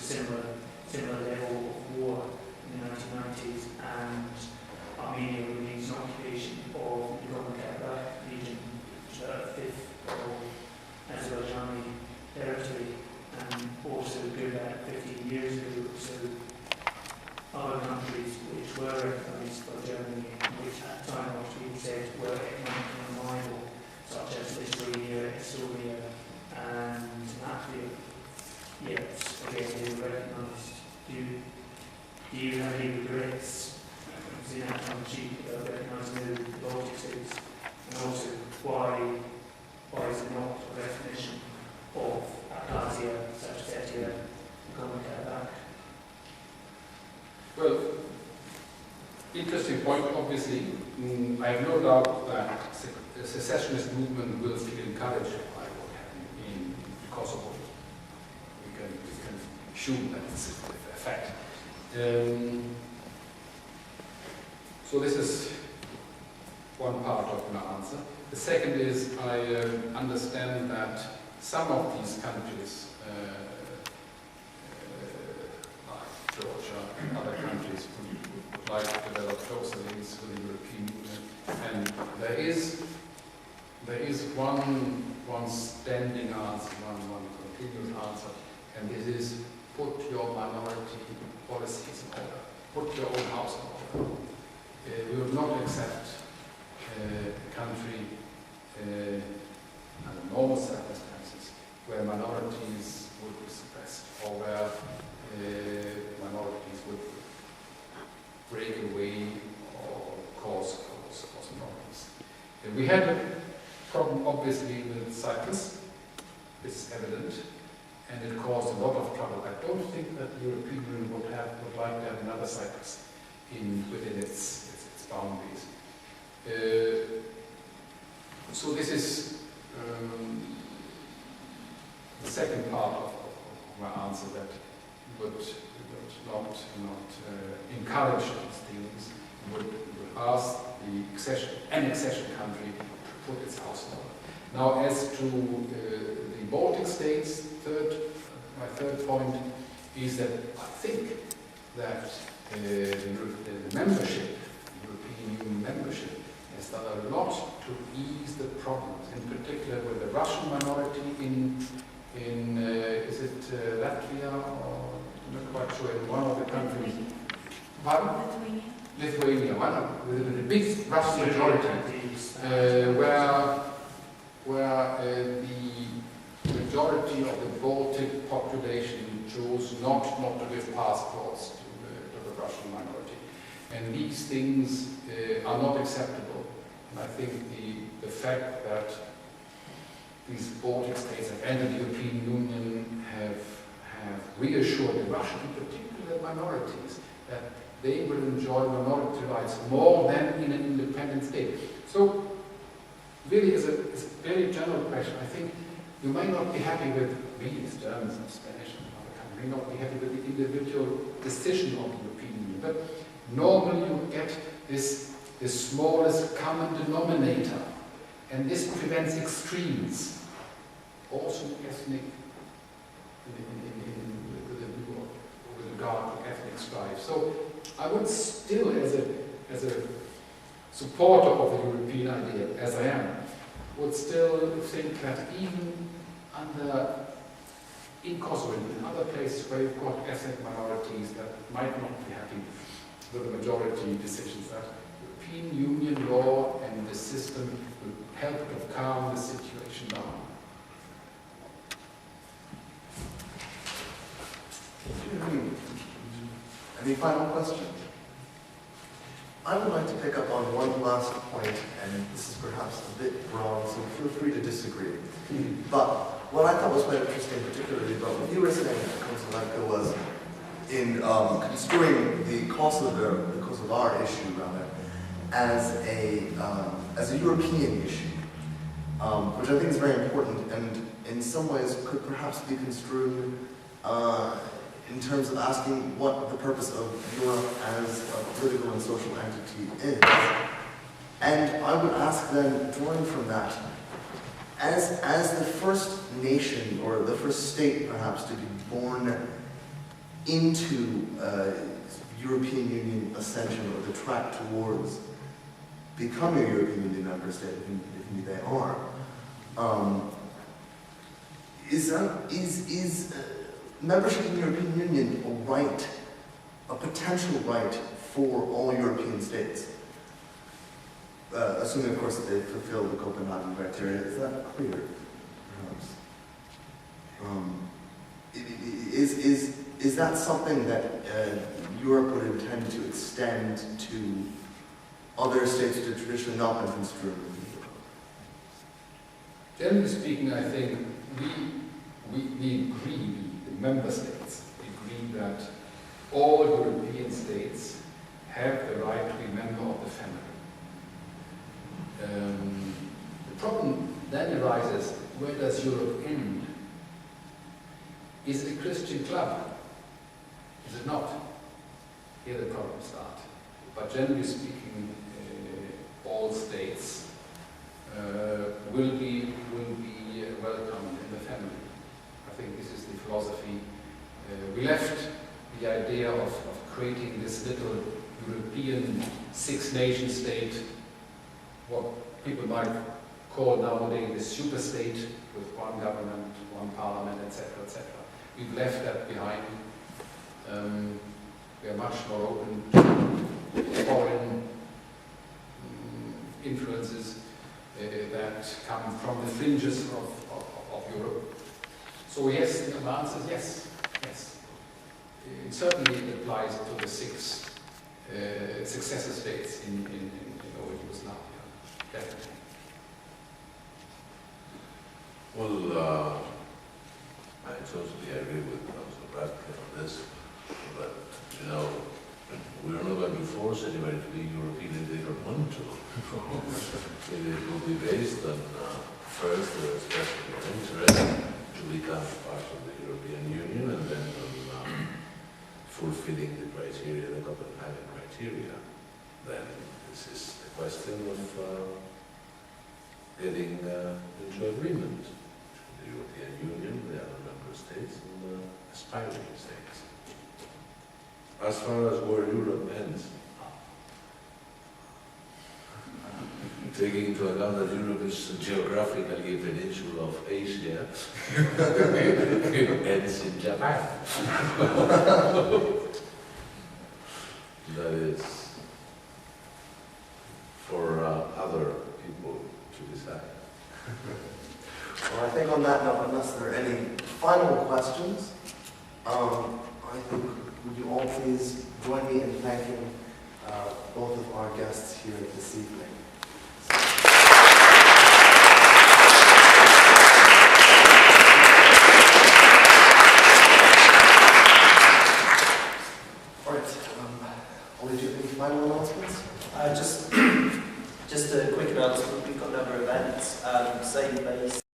similar level of war in the 1990s, and Armenia remains an occupation of the Nagorno-Karabakh region, which is a fifth of Azerbaijani territory, and also go back 15 years ago. So other countries which were recognised by Germany, which at the time after being said were economically unviable, such as Lithuania, Estonia, and Latvia, yet again they were recognised. Do you have any regrets in that country recognising the Baltic states? And also, why is it not a recognition of Abkhazia, Ossetia, Nagorno-Karabakh? Well, interesting point, obviously. I have no doubt that the secessionist movement will feel encouraged by what happened in Kosovo. We can assume that this is a fact. So this is one part of my answer. The second is I understand that some of these countries, like Georgia and other countries, would like to develop closer links with the European Union. And there is one standing answer, one continuous answer, and this is put your minority policies in order. Put your own house in order. We will not accept a country under normal circumstances where minorities would be suppressed or where minorities would break away or cause problems. We had a problem obviously with Cyprus, this is evident, and it caused a lot of trouble. I don't think that the European Union would like to have another Cyprus within its boundaries. So this is the second part of my answer, that would not encourage these things, would ask the accession country to put its house in order. Now, as to the Baltic states, my third point is that I think that the membership, European Union membership, has done a lot to ease the problems, in particular with the Russian minority in is it Latvia, or I'm not quite sure, in one of the countries. Pardon? Lithuania, with a big Russian majority, where the majority of the Baltic population chose not to give passports to the Russian minority. And these things are not acceptable. And I think the fact that these Baltic states have entered the European Union have reassured the Russian, in particular minorities, that they will enjoy minority rights more than in an independent state. So, really, it's a very general question. I think you may not be happy with, we as Germans and Spanish and other countries, may not be happy with the individual decision of the European Union, but normally you get this smallest common denominator, and this prevents extremes, also ethnic, with regard to ethnic strife. So I would still, as a supporter of the European idea, as I am, would still think that even in Kosovo and in other places where you've got ethnic minorities that might not be happy with the majority decisions, that European Union law and the system will help to calm the situation down. Any final questions? I would like to pick up on one last point, and this is perhaps a bit broad, so feel free to disagree. But what I thought was quite interesting, particularly about what you were saying, Consul, was in construing the Kosovar issue rather as a European issue, which I think is very important, and in some ways could perhaps be construed in terms of asking what the purpose of Europe as a political and social entity is. And I would ask then, drawing from that, as the first nation, or the first state perhaps, to be born into European Union ascension or the track towards becoming a European Union member state, if indeed they are, is membership in the European Union a right, a potential right for all European states? Assuming, of course, that they fulfill the Copenhagen criteria. Is that clear, perhaps? Is that something that Europe would intend to extend to other states that have traditionally not been construed? Generally speaking, I think we agree, the member states agree that all European states have the right to be a member of the family. The problem then arises, where does Europe end? Is it a Christian club? Is it not? Here the problems start. But generally speaking, all states will be welcomed in the family. I think this is the philosophy. We left the idea of creating this little European six-nation state, what people might call nowadays the super state, with one government, one parliament, etc., etc. We've left that behind. We are much more open to foreign influences that come from the fringes of Europe. So yes, the answer is yes. Yes. It certainly applies to the six successor states in old Yugoslavia. Definitely. Well, I totally agree with Consul Radcliffe on this, but you know, we're not going to force anybody to be European if they don't want to. It will be based on first their expression of interest to become part of the European Union, and then on fulfilling the criteria, the Copenhagen criteria. Then this is the question of getting into agreement between the European Union, the other member states, and the aspiring states. As far as where Europe ends, taking into account that Europe is geographically a peninsula of Asia, it ends in Japan. That is for other people to decide. Well, I think on that note, unless there are any final questions, I think would you all please join me in thanking both of our guests here this evening. All right, Ollie, do you have any final announcements? Just a quick announcement. We've got a number of events. Same base.